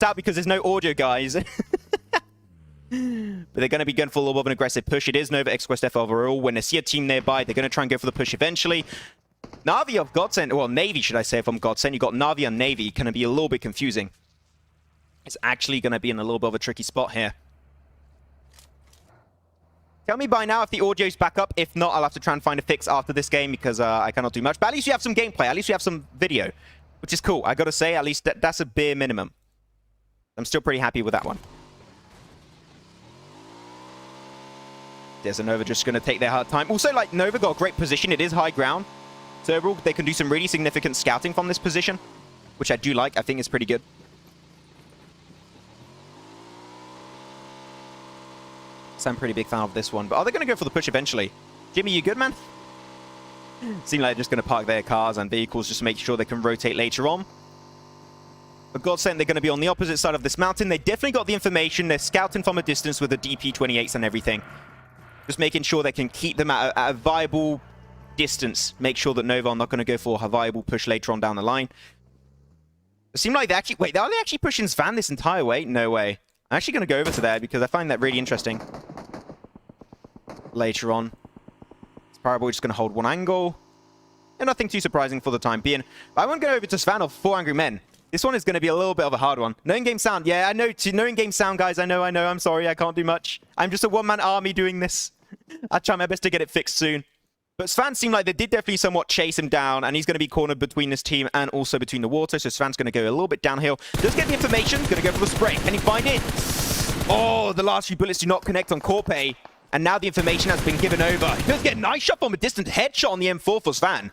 out because there's no audio, guys. But they're going to be going for a little bit of an aggressive push. It is Nova X Quest F overall. When they see a team nearby, they're going to try and go for the push eventually. Na'Vi of Godsend, well, Navy, should I say, if I'm Godsend. You've got Na'Vi and Navy. Going to be a little bit confusing. It's actually going to be in a little bit of a tricky spot here. Tell me by now if the audio's back up. If not, I'll have to try and find a fix after this game because I cannot do much. But at least you have some gameplay. At least you have some video, which is cool. I got to say, at least that's a bare minimum. I'm still pretty happy with that one. There's a Nova just going to take their hard time. Also, like, Nova got a great position. It is high ground. So overall, they can do some really significant scouting from this position, which I do like. I think it's pretty good. So I'm a pretty big fan of this one. But are they going to go for the push eventually? Jimmy, you good, man? Seem like they're just going to park their cars and vehicles just to make sure they can rotate later on. But Godsend, they're going to be on the opposite side of this mountain. They definitely got the information. They're scouting from a distance with the DP-28s and everything. Just making sure they can keep them at a viable distance. Make sure that Nova are not going to go for a viable push later on down the line. It seemed like they actually... Wait, are they actually pushing Svan this entire way? No way. I'm actually going to go over to there because I find that really interesting. Later on. Paraboy just going to hold one angle. And nothing too surprising for the time being. But I won't go over to Svan of 4 Angry Men. This one is going to be a little bit of a hard one. No in-game sound. Yeah, I know. No in-game sound, guys. I know. I'm sorry. I can't do much. I'm just a one-man army doing this. I'll try my best to get it fixed soon. But Svan seemed like they did definitely somewhat chase him down, and he's going to be cornered between this team and also between the water. So Svan's going to go a little bit downhill. Does get the information. Going to go for the spray. Can he find it? Oh, the last few bullets do not connect on Corpay. And now the information has been given over. He does get a nice shot from a distant headshot on the M4 for Svan.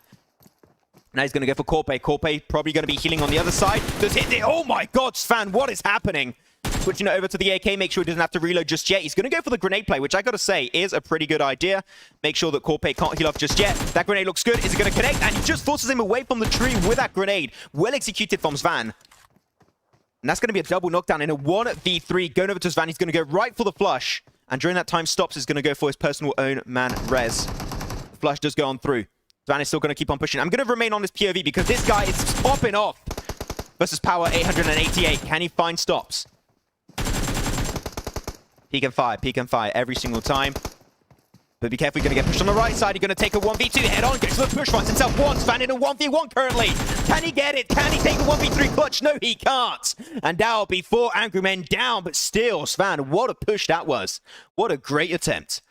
Now he's going to go for Corpay. Corpay probably going to be healing on the other side. Does hit it? Oh my god, Svan, what is happening? Switching it over to the AK, make sure he doesn't have to reload just yet. He's going to go for the grenade play, which I got to say is a pretty good idea. Make sure that Corpay can't heal off just yet. That grenade looks good. Is it going to connect? And he just forces him away from the tree with that grenade. Well executed from Svan. And that's going to be a double knockdown in a 1v3. Going over to Svan, he's going to go right for the flush. And during that time, Stops is going to go for his personal own man res. The flush does go on through. Svan is still going to keep on pushing. I'm going to remain on this POV because this guy is popping off. Versus Power 888. Can he find Stops? Peek and fire every single time. But be careful, you're going to get pushed on the right side. You're going to take a 1v2 head on. Goes for the push, finds himself once. Svan in a 1v1 currently. Can he get it? Can he take the 1v3 clutch? No, he can't. And that'll be 4 Angry Men down. But still, Svan, what a push that was. What a great attempt.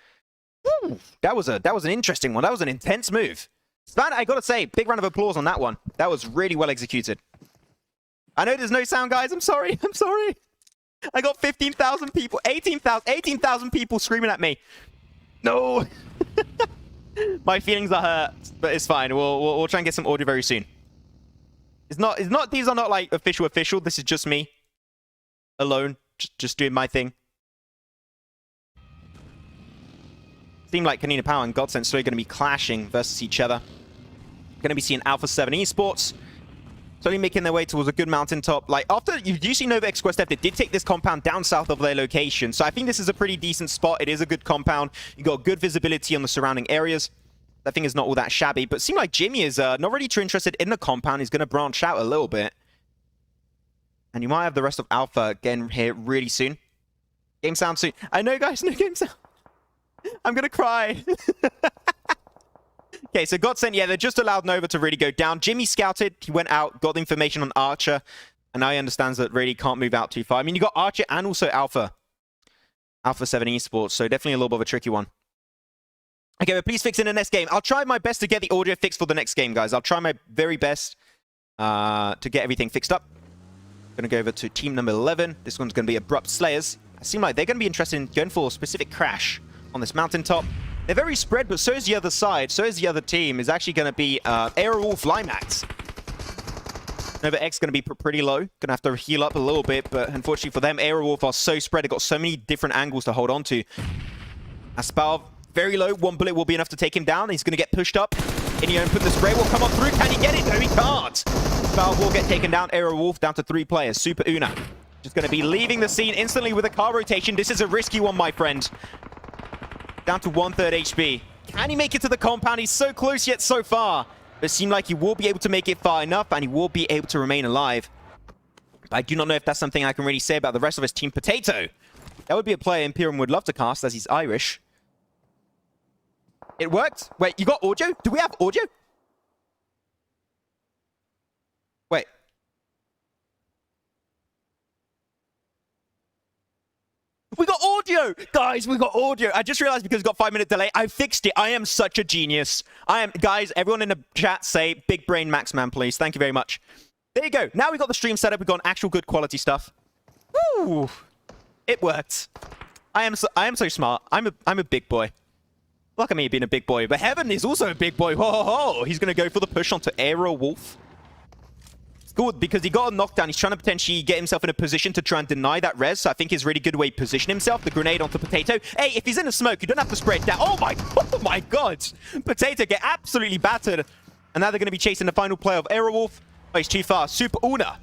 Woo. That was an interesting one. That was an intense move. Svan, I got to say, big round of applause on that one. That was really well executed. I know there's no sound, guys. I'm sorry. I'm sorry. I got 15,000 people, 18,000 people screaming at me. No. My feelings are hurt, but it's fine. We'll try and get some audio very soon. These are not like official. This is just me alone, just doing my thing. Seemed like Kanina Power and Godsend slowly going to be clashing versus each other. Going to be seeing Alpha 7 Esports slowly making their way towards a good mountaintop. Like, after you do see Nova X Quest F, they did take this compound down south of their location. So I think this is a pretty decent spot. It is a good compound. You got good visibility on the surrounding areas. I think it's not all that shabby. But it seems like Jimmy is not really too interested in the compound. He's going to branch out a little bit. And you might have the rest of Alpha again here really soon. Game sound soon. I know, guys. No game sound. I'm going to cry. Okay, so Godsend, yeah, they just allowed Nova to really go down. Jimmy scouted, he went out, got the information on Archer, and now he understands that really can't move out too far. I mean, you got Archer and also Alpha 7 Esports, so definitely a little bit of a tricky one. Okay, but please fix in the next game. I'll try my best to get the audio fixed for the next game, guys. I'll try my very best to get everything fixed up. Going to go over to team number 11. This one's going to be Abrupt Slayers. It seems like they're going to be interested in going for a specific crash on this mountaintop. They're very spread, but so is the other side. So is the other team. Is actually going to be Aerowolf Limax. Nova X going to be pretty low. Going to have to heal up a little bit, but unfortunately for them, Aerowolf are so spread. They've got so many different angles to hold on to. Aspal, very low. One bullet will be enough to take him down. He's going to get pushed up. Inyo put the spray will come up through. Can he get it? No, he can't. Aspal will get taken down. Aerowolf down to 3 players. Super Una just going to be leaving the scene instantly with a car rotation. This is a risky one, my friend. Down to 1/3 HP. Can he make it to the compound? He's so close yet so far. But it seemed like he will be able to make it far enough, and he will be able to remain alive. But I do not know if that's something I can really say about the rest of his team. Potato. That would be a player Imperium would love to cast, as he's Irish. It worked. Wait, you got audio? Do we have audio? Wait. We got audio! Guys, we got audio. I just realized because it's got 5-minute delay, I fixed it. I am such a genius. Guys, everyone in the chat say big brain max man, please. Thank you very much. There you go. Now we got the stream set up. We've got actual good quality stuff. Woo! It worked. I am so smart. I'm a big boy. Look at me being a big boy. But Heaven is also a big boy. Ho, ho, ho. He's going to go for the push onto Aerowolf. It's good because he got a knockdown. He's trying to potentially get himself in a position to try and deny that res. So I think it's a really good way to position himself. The grenade onto Potato. Hey, if he's in the smoke, you don't have to spray it down. Oh my God. Potato get absolutely battered. And now they're going to be chasing the final play of Aerowolf. Oh, he's too fast. Super Una.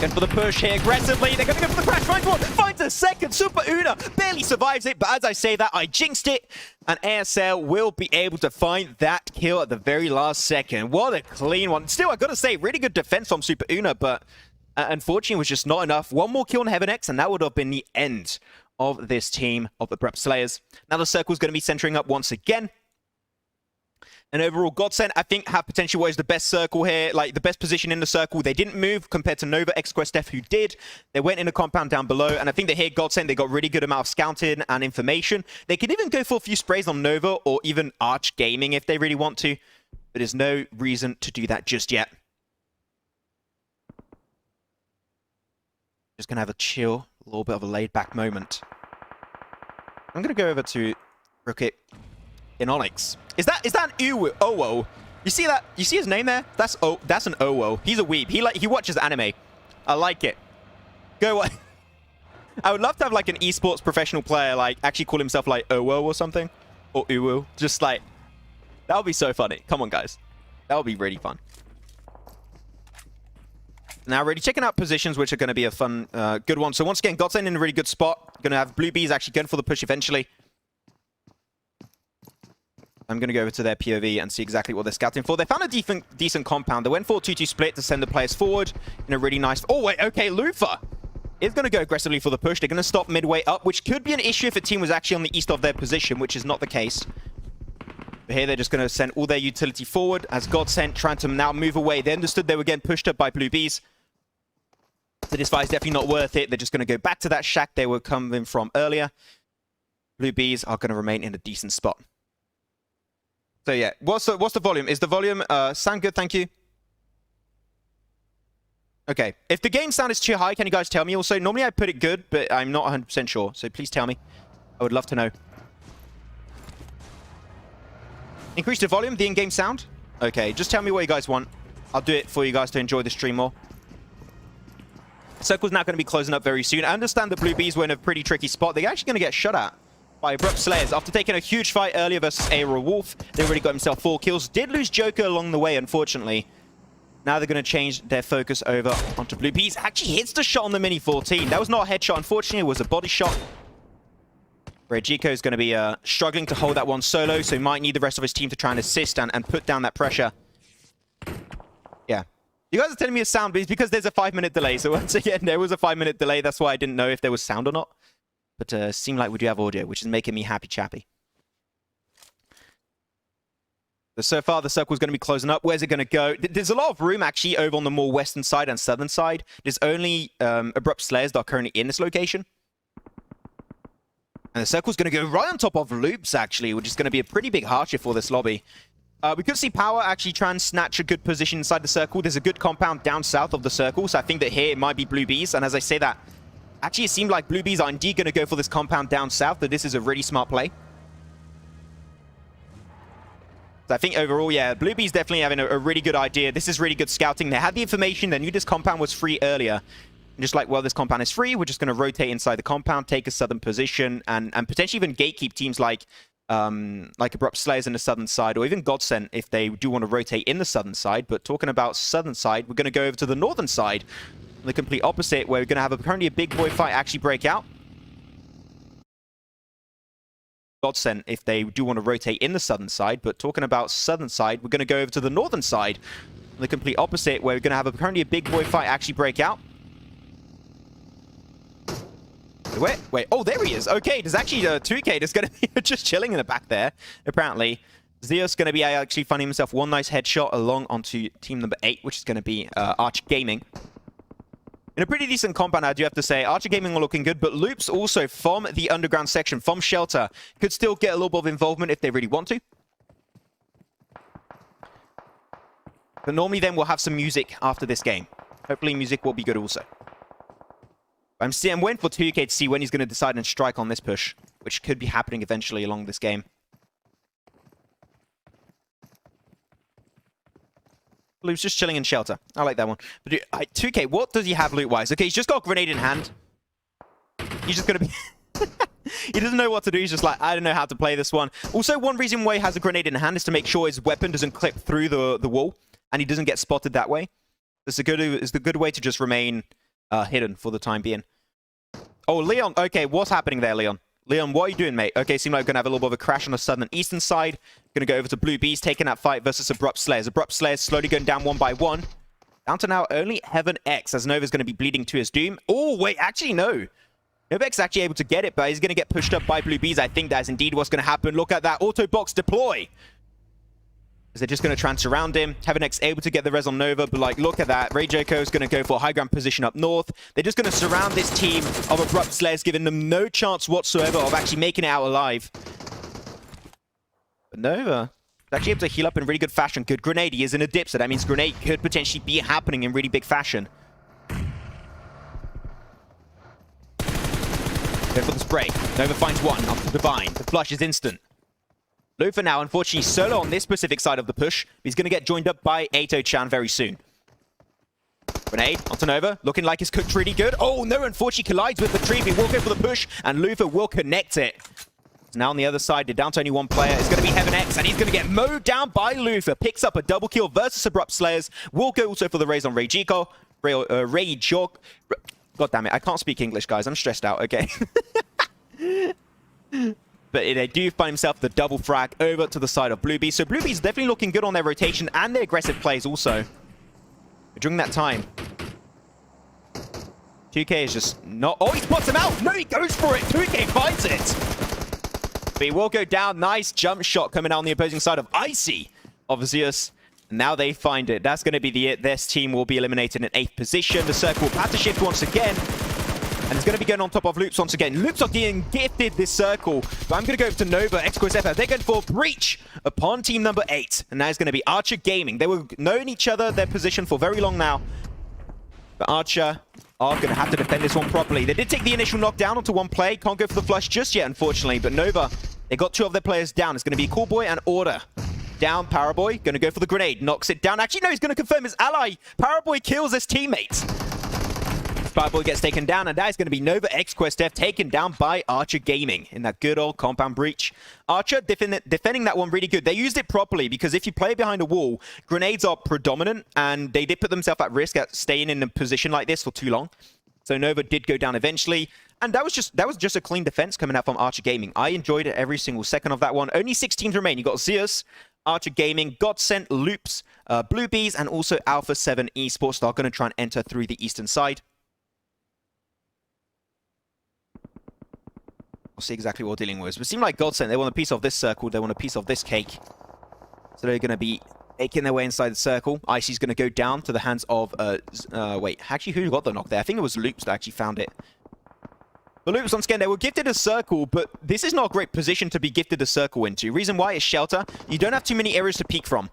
Going for the push here aggressively. They're going to go for the crash. Finds one. Finds a second. Super Una barely survives it. But as I say that, I jinxed it. And ASL will be able to find that kill at the very last second. What a clean one. Still, I got to say, really good defense from Super Una. But unfortunately, it was just not enough. One more kill on Heaven X. And that would have been the end of this team of the Abrupt Slayers. Now the circle's going to be centering up once again. And overall, Godsend, I think, have potentially what is the best circle here, like the best position in the circle. They didn't move compared to Nova, XQuestF, who did. They went in a compound down below, and I think that here, Godsend, they got really good amount of scouting and information. They could even go for a few sprays on Nova or even Arch Gaming if they really want to, but there's no reason to do that just yet. Just going to have a chill, a little bit of a laid-back moment. I'm going to go over to Rocket in Onyx. Is that an Owo? You see that? You see his name there? That's an Owo. He's a weeb. He watches anime. I like it. Go away. I would love to have like an esports professional player like actually call himself like Owo or something. Or Uwu. Just like that would be so funny. Come on, guys. That would be really fun. Now, really checking out positions, which are going to be a fun, good one. So once again, Godsend in a really good spot. Going to have Blue Bees actually going for the push eventually. I'm going to go over to their POV and see exactly what they're scouting for. They found a decent compound. They went for a 2-2 split to send the players forward in a really nice... Oh, wait, okay, Lufa is going to go aggressively for the push. They're going to stop midway up, which could be an issue if a team was actually on the east of their position, which is not the case. But here they're just going to send all their utility forward as Godsend trying to now move away. They understood they were getting pushed up by Blue Bees. So this fight is definitely not worth it. They're just going to go back to that shack they were coming from earlier. Blue Bees are going to remain in a decent spot. So yeah, what's the volume? Is the volume sound good? Thank you. Okay, if the game sound is too high, can you guys tell me also? Normally I put it good, but I'm not 100% sure. So please tell me. I would love to know. Increase the volume, the in-game sound? Okay, just tell me what you guys want. I'll do it for you guys to enjoy the stream more. Circle's now going to be closing up very soon. I understand the Blue Bees were in a pretty tricky spot. They're actually going to get shot at by Abrupt Slayers. After taking a huge fight earlier versus Aerowolf, they already got himself 4 kills. Did lose Joker along the way, unfortunately. Now they're going to change their focus over onto Blue Bees. Actually hits the shot on the Mini 14. That was not a headshot, unfortunately. It was a body shot. Regiko is going to be struggling to hold that one solo, so he might need the rest of his team to try and assist and put down that pressure. Yeah. You guys are telling me a sound, but it's because there's a 5-minute delay. So once again, there was a 5-minute delay. That's why I didn't know if there was sound or not. But seemed like we do have audio, which is making me happy chappy. So far, the circle's going to be closing up. Where's it going to go? There's a lot of room, actually, over on the more western side and southern side. There's only Abrupt Slayers that are currently in this location. And the circle's going to go right on top of Loops, actually, which is going to be a pretty big hardship for this lobby. We could see Power actually try and snatch a good position inside the circle. There's a good compound down south of the circle, so I think that here it might be Blue Bees. And as I say that, actually, it seemed like Blue Bees are indeed going to go for this compound down south, but this is a really smart play. So I think overall, yeah, Blue Bees definitely having a really good idea. This is really good scouting. They had the information. They knew this compound was free earlier. And just like, well, this compound is free. We're just going to rotate inside the compound, take a southern position, and potentially even gatekeep teams like Abrupt Slayers in the southern side, or even Godsend if they do want to rotate in the southern side. But talking about southern side, we're going to go over to the northern side. The complete opposite, where we're going to have currently a big boy fight actually break out. Godsend if they do want to rotate in the southern side, but talking about southern side, we're going to go over to the northern side. The complete opposite, where we're going to have currently a big boy fight actually break out. Wait. Oh, there he is. Okay, there's actually 2K that's going to be just chilling in the back there, apparently. Zeus going to be actually finding himself one nice headshot along onto team number 8, which is going to be Archer Gaming. In a pretty decent compound, I do have to say. Archer Gaming are looking good, but Loops also from the underground section, from Shelter, could still get a little bit of involvement if they really want to. But normally then we'll have some music after this game. Hopefully music will be good also. I'm waiting for 2K to see when he's going to decide and strike on this push, which could be happening eventually along this game. Luke's just chilling in Shelter. I like that one. But dude, 2K, what does he have loot-wise? Okay, he's just got a grenade in hand. He's just going to be... He doesn't know what to do. He's just like, I don't know how to play this one. Also, one reason why he has a grenade in hand is to make sure his weapon doesn't clip through the wall and he doesn't get spotted that way. It's the good way to just remain hidden for the time being. Oh, Leon. Okay, what's happening there, Leon? Leon, what are you doing, mate? Okay, seems like we're going to have a little bit of a crash on the southern eastern side. Going to go over to Blue Bees, taking that fight versus Abrupt Slayers. Abrupt Slayers slowly going down one by one. Down to now only Heaven X, as Nova's going to be bleeding to his doom. Oh, wait, actually, no. Nova X is actually able to get it, but he's going to get pushed up by Blue Bees. I think that is indeed what's going to happen. Look at that auto box deploy. Is they're just going to trance around him. Heaven X able to get the res on Nova, but like, look at that. Ray Joko is going to go for a high ground position up north. They're just going to surround this team of Abrupt Slayers, giving them no chance whatsoever of actually making it out alive. But Nova is actually able to heal up in really good fashion. Good grenade. He is in a dip, so that means grenade could potentially be happening in really big fashion. Go for the spray. Nova finds one up to Divine. The flush is instant. Lufa now, unfortunately, solo on this specific side of the push. He's going to get joined up by Ato-chan very soon. Grenade onto Nova, looking like it's cooked really good. Oh, no, unfortunately collides with the tree. He will go for the push, and Lufa will connect it. So now on the other side, they're down to only one player. It's going to be Heaven X, and he's going to get mowed down by Lufa. Picks up a double kill versus Abrupt Slayers. Will go also for the raise on Reijiko. God damn it, I can't speak English, guys. I'm stressed out, okay? But they do find himself the double frag over to the side of Blue Bees. So Blue Bees definitely looking good on their rotation and their aggressive plays also. But during that time, 2K is just not... Oh, he spots him out! No, he goes for it! 2K finds it! But he will go down. Nice jump shot coming out on the opposing side of Icy of Zeus. And now they find it. That's going to be it. This team will be eliminated in 8th position. The circle will have to shift once again. And it's going to be going on top of Loops once again. Loops are getting gifted this circle. But I'm going to go over to Nova, XQSF. They're going for Breach upon team number 8. And now it's going to be Archer Gaming. They were knowing each other, their position for very long now. But Archer are going to have to defend this one properly. They did take the initial knockdown onto one play. Can't go for the flush just yet, unfortunately. But Nova, they got 2 of their players down. It's going to be Coolboy and Order. Down, Paraboy. Going to go for the grenade. Knocks it down. Actually, no, he's going to confirm his ally. Paraboy kills his teammate. Paraboy gets taken down, and that is going to be Nova XQuestF taken down by Archer Gaming in that good old compound breach. Archer defending that one really good. They used it properly because if you play behind a wall, grenades are predominant, and they did put themselves at risk at staying in a position like this for too long. So Nova did go down eventually, and that was just a clean defense coming out from Archer Gaming. I enjoyed it every single second of that one. Only 6 teams remain. You got Zeus, Archer Gaming, Godsent, Loops, Blue Bees, and also Alpha 7 Esports that are going to try and enter through the eastern side. We'll see exactly what we're dealing with. But it seemed like Godsent, they want a piece of this circle, they want a piece of this cake. So they're going to be making their way inside the circle. Icy's going to go down to the hands of... wait, actually, who got the knock there? I think it was Loops that actually found it. But Loops, once again, they were gifted a circle, but this is not a great position to be gifted a circle into. Reason why is Shelter. You don't have too many areas to peek from.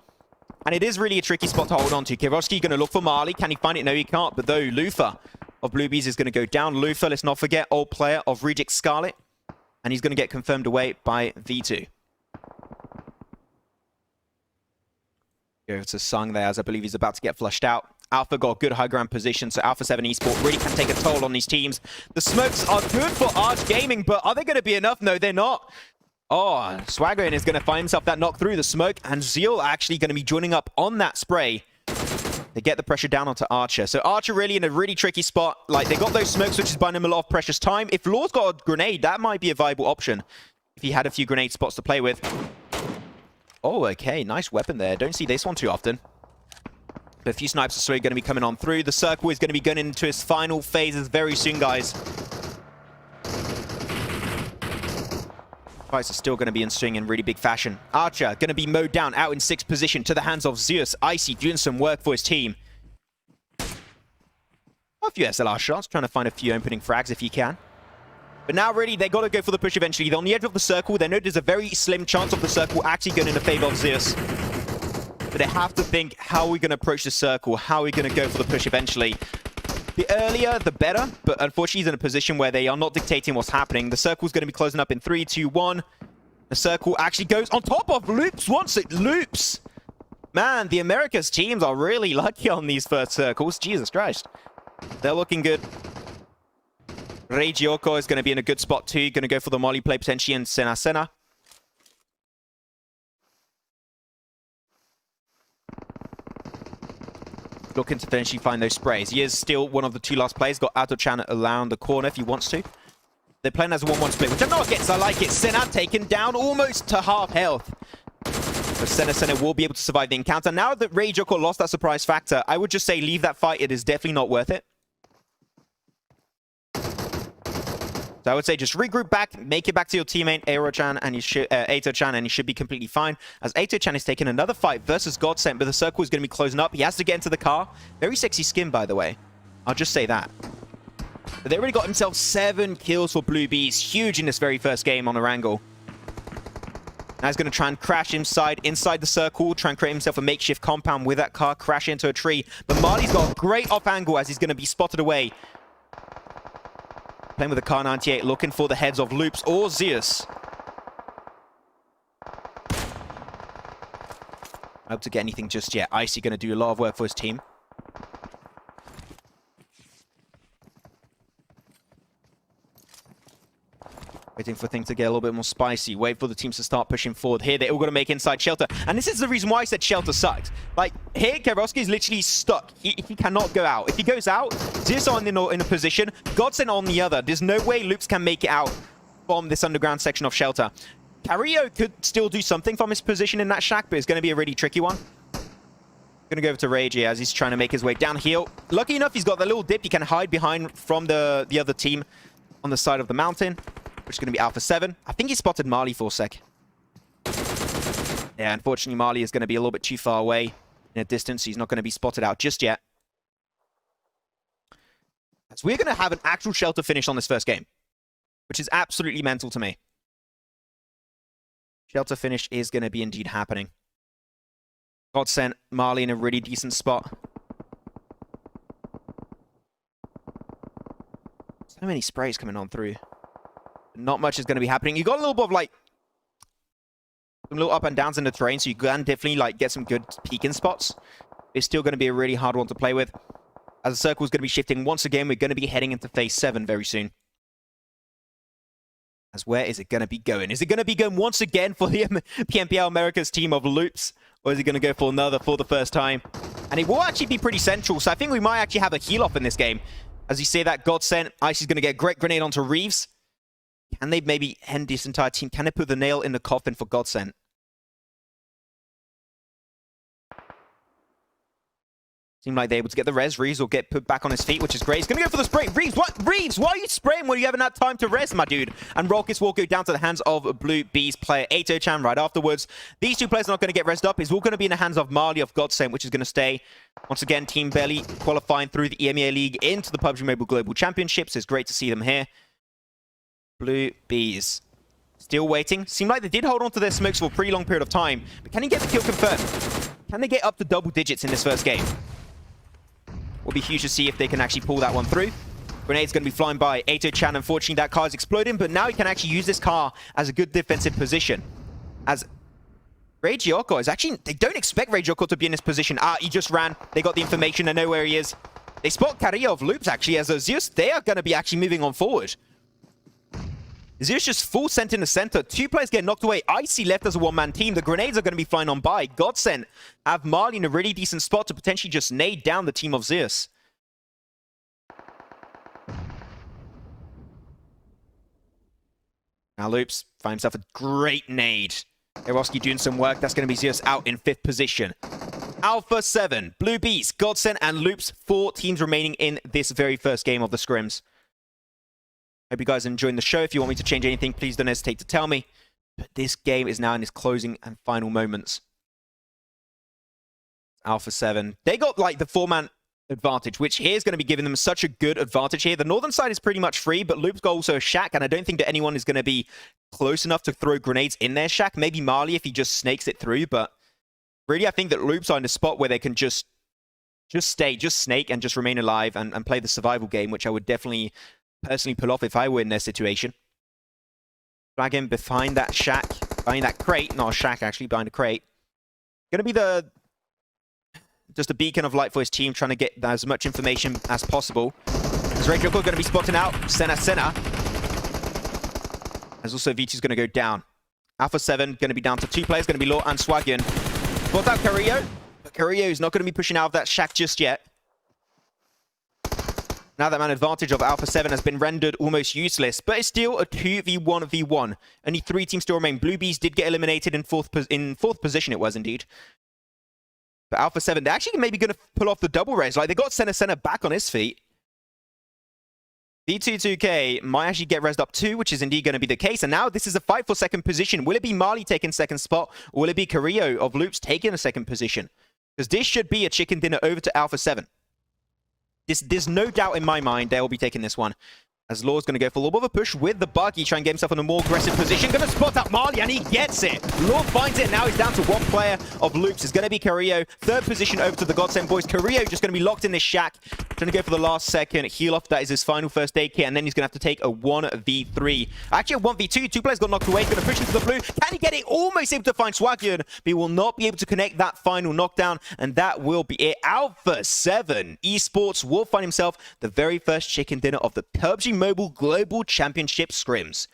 And it is really a tricky spot to hold on to. Kirovsky going to look for Marley. Can he find it? No, he can't. But though, Lufa of Blue Bees is going to go down. Lufa, let's not forget, old player of Reject Scarlet. And he's going to get confirmed away by V2. Go to Sung there, as I believe he's about to get flushed out. Alpha got a good high ground position, so Alpha 7 Esport really can take a toll on these teams. The smokes are good for Arch Gaming, but are they going to be enough? No, they're not. Oh, Swaggerin is going to find himself that knock through the smoke, and Zeal actually going to be joining up on that spray. They get the pressure down onto Archer. So Archer really in a really tricky spot. Like, they got those smokes, which is buying him a lot of precious time. If Law's got a grenade, that might be a viable option. If he had a few grenade spots to play with. Oh, okay. Nice weapon there. Don't see this one too often. But a few snipes are slowly going to be coming on through. The circle is going to be going into its final phases very soon, guys. Fights are still going to be ensuing in really big fashion. Archer going to be mowed down out in 6th position to the hands of Zeus. Icy doing some work for his team. A few SLR shots, trying to find a few opening frags if he can. But now really, they got to go for the push eventually. They're on the edge of the circle. They know there's a very slim chance of the circle actually going in the favor of Zeus. But they have to think, how are we going to approach the circle? How are we going to go for the push eventually? The earlier, the better. But unfortunately, he's in a position where they are not dictating what's happening. The circle's going to be closing up in 3, 2, 1. The circle actually goes on top of Loops once it loops. Man, the Americas teams are really lucky on these first circles. Jesus Christ. They're looking good. Regioko is going to be in a good spot too. Going to go for the molly play potentially in Sena Sena. Looking to potentially find those sprays. He is still one of the 2 last players. Got Ato-chan around the corner if he wants to. They're playing as a 1-1 split, which I'm not against. I like it. Sena taken down almost to half health. But Sena Sena will be able to survive the encounter. Now that Regioko lost that surprise factor, I would just say leave that fight. It is definitely not worth it. So I would say just regroup back, make it back to your teammate Ato-chan, and you should be completely fine. As Ato-chan is taking another fight versus Godsent, but the circle is going to be closing up. He has to get into the car. Very sexy skin, by the way. I'll just say that. But they already got themselves 7 kills for Blue Bees. Huge in this very first game on Erangel. Now he's going to try and crash inside the circle, try and create himself a makeshift compound with that car, crash into a tree. But Marley's got a great off angle as he's going to be spotted away. Playing with the Car 98, looking for the heads of Loops or Zeus. I hope to get anything just yet. Icy going to do a lot of work for his team. Waiting for things to get a little bit more spicy. Wait for the teams to start pushing forward. Here, they're all going to make inside shelter. And this is the reason why I said shelter sucks. Like, here, Kevrovsky is literally stuck. He cannot go out. If he goes out, Zeus on in a position, Godsent on the other. There's no way Loops can make it out from this underground section of shelter. Carrillo could still do something from his position in that shack, but it's going to be a really tricky one. Going to go over to Rage as he's trying to make his way downhill. Lucky enough, he's got the little dip he can hide behind from the other team on the side of the mountain, which is going to be Alpha 7. I think he spotted Marley for a sec. Yeah, unfortunately, Marley is going to be a little bit too far away in a distance. He's not going to be spotted out just yet. So we're going to have an actual shelter finish on this first game, which is absolutely mental to me. Shelter finish is going to be indeed happening. Godsent, Marley in a really decent spot. So many sprays coming on through. Not much is going to be happening. You got a little bit of like some little up and downs in the terrain, so you can definitely like get some good peeking spots. It's still going to be a really hard one to play with. As the circle is going to be shifting once again, we're going to be heading into phase 7 very soon. As where is it going to be going? Is it going to be going once again for the PMPL America's team of Loops? Or is he going to go for another for the first time? And it will actually be pretty central, so I think we might actually have a heal off in this game. As you say that, Godsent, Icy's going to get a great grenade onto Reeves. Can they maybe end this entire team? Can they put the nail in the coffin for Godsent? Seem like they're able to get the res. Reeves will get put back on his feet, which is great. He's going to go for the spray. Reeves, what? Reeves, why are you spraying when you haven't had time to res, my dude? And Rockets will go down to the hands of Blue Bees player Ato-chan right afterwards. These two players are not going to get resed up. It's all going to be in the hands of Marley of Godsent, which is going to stay. Once again, Team Belly qualifying through the EMEA League into the Pubgm Mobile Global Championships. It's great to see them here. Blue Bees still waiting. Seem like they did hold on to their smokes for a pretty long period of time. But can he get the kill confirmed? Can they get up to double digits in this first game? Will be huge to see if they can actually pull that one through. Grenade's going to be flying by. Ato-chan, unfortunately, that car is exploding, but now he can actually use this car as a good defensive position. As Regioko is actually... They don't expect Regioko to be in this position. Ah, he just ran. They got the information. They know where he is. They spot Carrillo of Loops, actually, as a Zeus. They are going to be actually moving on forward. Zeus just full sent in the center. Two players get knocked away. Icy left as a one-man team. The grenades are going to be flying on by. Godsent have Marley in a really decent spot to potentially just nade down the team of Zeus. Now Loops finds himself a great nade. Eroski doing some work. That's going to be Zeus out in 5th position. Alpha 7, Blue Bees, Godsent, and Loops. 4 teams remaining in this very first game of the scrims. Hope you guys are enjoying the show. If you want me to change anything, please don't hesitate to tell me. But this game is now in its closing and final moments. Alpha 7. They got, like, the 4-man advantage, which here is going to be giving them such a good advantage here. The northern side is pretty much free, but Loop's got also a shack, and I don't think that anyone is going to be close enough to throw grenades in their shack. Maybe Marley if he just snakes it through, but really I think that Loop's are in a spot where they can just snake and just remain alive and play the survival game, which I would definitely personally pull off if I were in their situation. Dragon behind that shack, behind that crate, not a shack actually, behind a crate. Gonna be just a beacon of light for his team, trying to get as much information as possible. As Ray Joker going to be spotting out Senna. As also Vici's going to go down. Alpha 7 going to be down to 2 players, going to be Law and Swagian. Spot out Carrillo, but Carrillo is not going to be pushing out of that shack just yet. Now that man advantage of Alpha 7 has been rendered almost useless, but it's still a 2v1v1. Only 3 teams still remain. Blue Bees did get eliminated in fourth position, it was indeed. But Alpha 7, they're actually maybe going to pull off the double res. Like, they got Senna back on his feet. B22K might actually get resed up too, which is indeed going to be the case. And now this is a fight for second position. Will it be Marley taking second spot, or will it be Carrillo of Loops taking a second position? Because this should be a chicken dinner over to Alpha 7. There's no doubt in my mind they'll be taking this one. As Law's going to go for a little bit of a push with the buggy, try and get himself in a more aggressive position. Going to spot up Marley, and he gets it. Law finds it. Now he's down to 1 player of Loops. It's going to be Carrillo. Third position over to the Godsend boys. Carrillo just going to be locked in this shack. Trying to go for the last second heal off. That is his final first aid kit, and then he's going to have to take a 1v3. Actually, a 1v2. 2 players got knocked away. He's going to push into the blue. Can he get it? Almost able to find Swagian, but he will not be able to connect that final knockdown, and that will be it. Alpha 7 Esports will find himself the very first chicken dinner of the PUBG Mobile Global Championship scrims.